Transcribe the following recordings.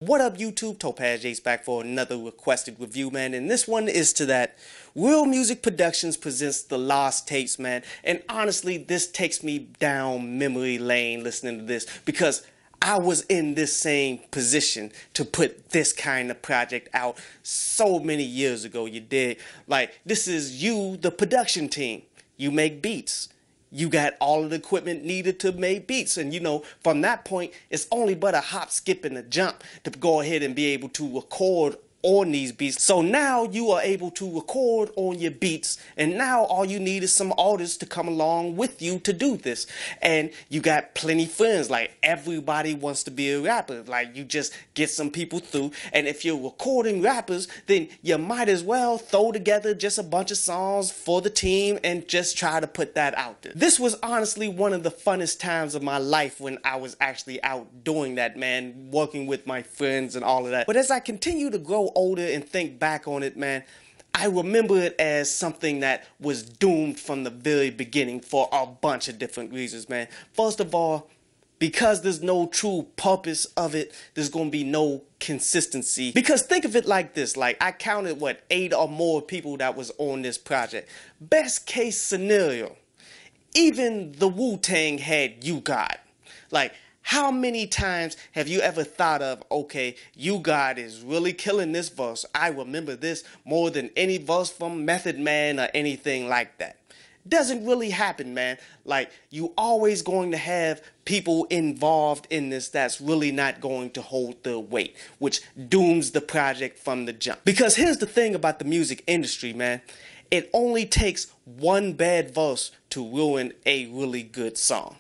What up, YouTube? Topaz Jace back for another requested review, man. And this one is to that Real Music Productions presents The Lost Tapes, man. And honestly, this takes me down memory lane listening to this because I was in this same position to put this kind of project out so many years ago, you dig? Like, this is you, the production team. You make beats. You got all of the equipment needed to make beats. And you know, from that point, it's only but a hop, skip, and a jump to go ahead and be able to record on these beats. So now you are able to record on your beats, and now all you need is some artists to come along with you to do this. And you got plenty friends, like everybody wants to be a rapper. Like, you just get some people through, and if you're recording rappers, then you might as well throw together just a bunch of songs for the team and just try to put that out there. This was honestly one of the funnest times of my life when I was actually out doing that, man, working with my friends and all of that. But as I continue to grow older and think back on it, man, I remember it as something that was doomed from the very beginning for a bunch of different reasons, man. First of all, because there's no true purpose of it, there's gonna be no consistency. Because think of it like this, like I counted, 8 or more people that was on this project. Best case scenario, even the Wu-Tang had You God. Like, how many times have you ever thought of, okay, You God is really killing this verse. I remember this more than any verse from Method Man or anything like that. Doesn't really happen, man. Like, you always going to have people involved in this that's really not going to hold their weight, which dooms the project from the jump. Because here's the thing about the music industry, man. It only takes one bad verse to ruin a really good song.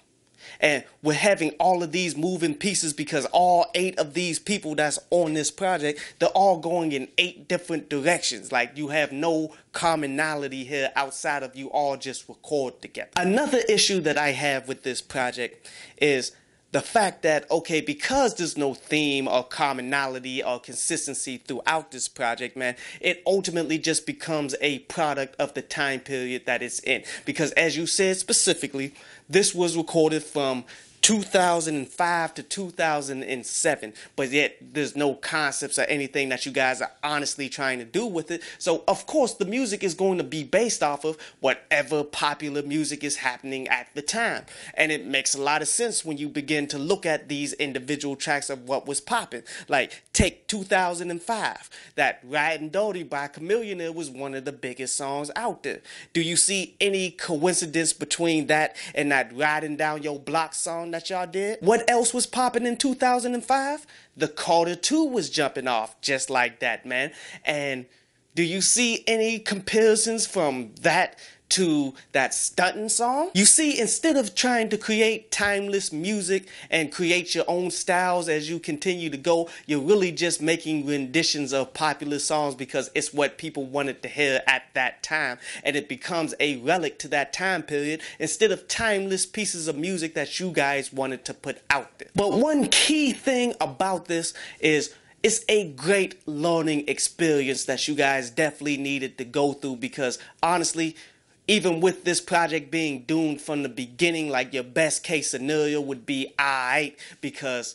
And we're having all of these moving pieces because all 8 of these people that's on this project, they're all going in 8 different directions. Like, you have no commonality here outside of you all just record together. Another issue that I have with this project is the fact that, okay, because there's no theme or commonality or consistency throughout this project, man, it ultimately just becomes a product of the time period that it's in. Because as you said specifically, this was recorded from 2005 to 2007, but yet there's no concepts or anything that you guys are honestly trying to do with it. So of course the music is going to be based off of whatever popular music is happening at the time. And it makes a lot of sense when you begin to look at these individual tracks of what was popping. Like, take 2005, that Riding Dirty by Chameleon was one of the biggest songs out there. Do you see any coincidence between that and that Riding Down Your Block song that y'all did? What else was popping in 2005? The Carter 2 was jumping off just like that, man. And do you see any comparisons from that to that Stuntin' song? You see, instead of trying to create timeless music and create your own styles as you continue to go, you're really just making renditions of popular songs because it's what people wanted to hear at that time, and it becomes a relic to that time period instead of timeless pieces of music that you guys wanted to put out there. But one key thing about this is it's a great learning experience that you guys definitely needed to go through, because honestly, even with this project being doomed from the beginning, like, your best case scenario would be alright, because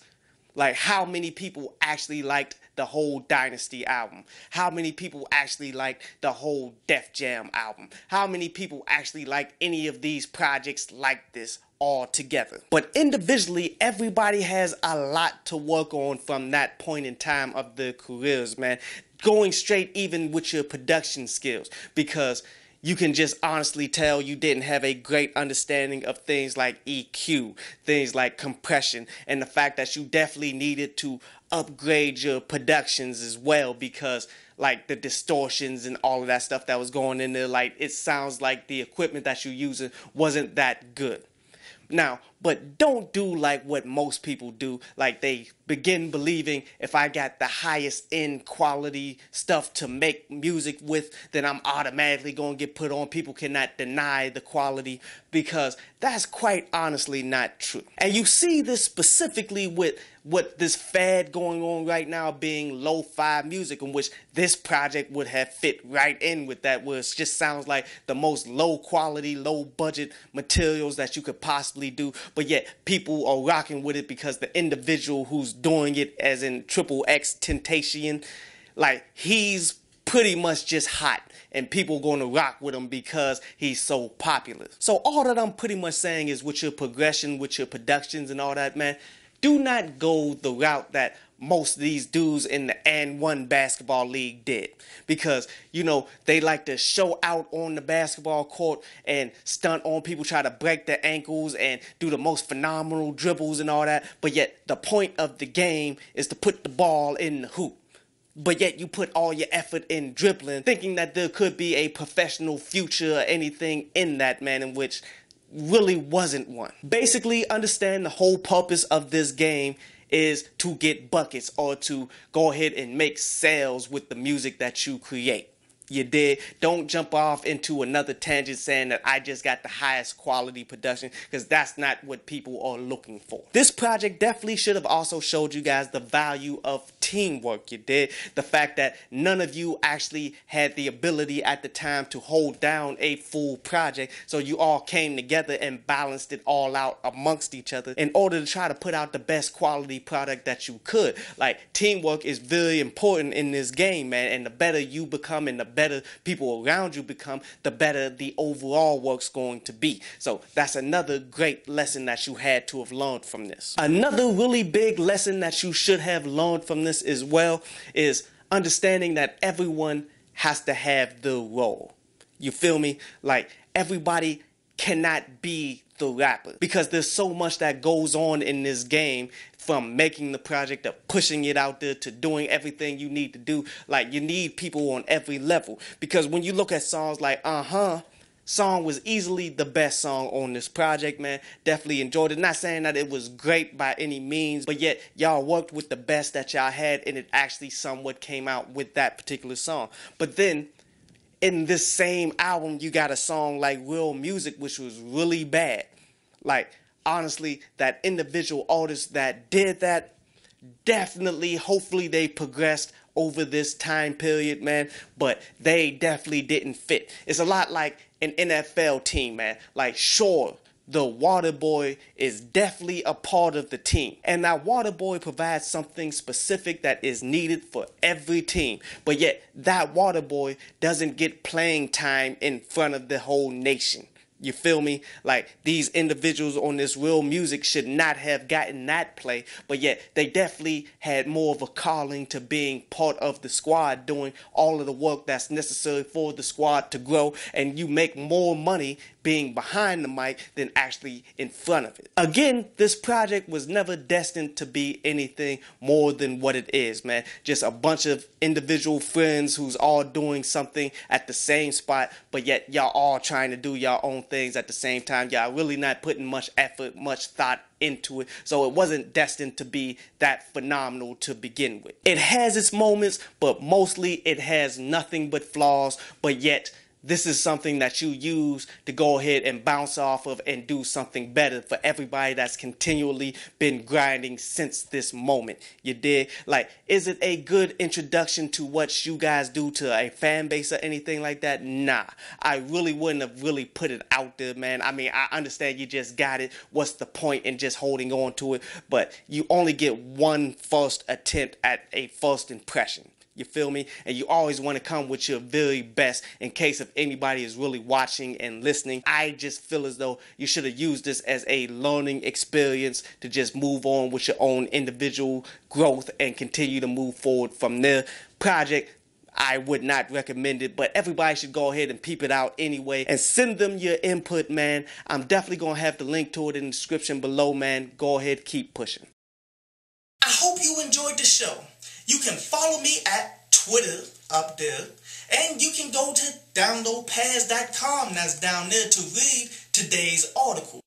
like, how many people actually liked the whole Dynasty album? How many people actually liked the whole Def Jam album? How many people actually liked any of these projects like this all together? But individually, everybody has a lot to work on from that point in time of their careers, man. Going straight even with your production skills, because you can just honestly tell you didn't have a great understanding of things like EQ, things like compression, and the fact that you definitely needed to upgrade your productions as well, because like the distortions and all of that stuff that was going in there, like, it sounds like the equipment that you're using wasn't that good. Now, but don't do like what most people do. Like, they begin believing if I got the highest end quality stuff to make music with, then I'm automatically going to get put on. People cannot deny the quality, because that's quite honestly not true. And you see this specifically with what this fad going on right now being lo-fi music, in which this project would have fit right in with that, where it just sounds like the most low quality, low budget materials that you could possibly do, but yet people are rocking with it because the individual who's doing it, as in XXXTentacion, like, he's pretty much just hot, and people gonna rock with him because he's so popular. So all that I'm pretty much saying is, with your progression, with your productions and all that, man, do not go the route that most of these dudes in the &1 basketball league did, because, you know, they like to show out on the basketball court and stunt on people, try to break their ankles and do the most phenomenal dribbles and all that, but yet the point of the game is to put the ball in the hoop. But yet you put all your effort in dribbling, thinking that there could be a professional future or anything in that, man, in which really wasn't one. Basically, understand the whole purpose of this game is to get buckets, or to go ahead and make sales with the music that you create. You did. Don't jump off into another tangent saying that I just got the highest quality production, because that's not what people are looking for. This project definitely should have also showed you guys the value of teamwork. You did. The fact that none of you actually had the ability at the time to hold down a full project, so you all came together and balanced it all out amongst each other in order to try to put out the best quality product that you could. Like, teamwork is very important in this game, man, and the better you become and the better people around you become, the better the overall work's going to be. So that's another great lesson that you had to have learned from this. Another really big lesson that you should have learned from this as well is understanding that everyone has to have their role. You feel me? Like, everybody cannot be the rapper, because there's so much that goes on in this game, from making the project to pushing it out there to doing everything you need to do. Like, you need people on every level, because when you look at songs like song was easily the best song on this project, man. Definitely enjoyed it. Not saying that it was great by any means, but yet y'all worked with the best that y'all had, and it actually somewhat came out with that particular song. But then in this same album, you got a song like Real Music, which was really bad. Like, honestly, that individual artist that did that, definitely, hopefully they progressed over this time period, man, but they definitely didn't fit. It's a lot like an NFL team, man. Like, sure, the water boy is definitely a part of the team, and that water boy provides something specific that is needed for every team, but yet that water boy doesn't get playing time in front of the whole nation. You feel me? Like, these individuals on this Real Music should not have gotten that play, but yet they definitely had more of a calling to being part of the squad, doing all of the work that's necessary for the squad to grow, and you make more money being behind the mic than actually in front of it. Again, this project was never destined to be anything more than what it is, man. Just a bunch of individual friends who's all doing something at the same spot, but yet y'all all trying to do y'all own things at the same time. Y'all really not putting much effort, much thought into it, so it wasn't destined to be that phenomenal to begin with. It has its moments, but mostly it has nothing but flaws, but yet this is something that you use to go ahead and bounce off of and do something better for everybody that's continually been grinding since this moment. You dig? Like, is it a good introduction to what you guys do to a fan base or anything like that? Nah. I really wouldn't have really put it out there, man. I mean, I understand you just got it. What's the point in just holding on to it? But you only get one first attempt at a first impression. You feel me? And you always want to come with your very best in case if anybody is really watching and listening. I just feel as though you should have used this as a learning experience to just move on with your own individual growth and continue to move forward from there. Project, I would not recommend it, but everybody should go ahead and peep it out anyway and send them your input, man. I'm definitely going to have the link to it in the description below, man. Go ahead, keep pushing. I hope you enjoyed the show. You can follow me at Twitter up there, and you can go to downloadpads.com that's down there to read today's article.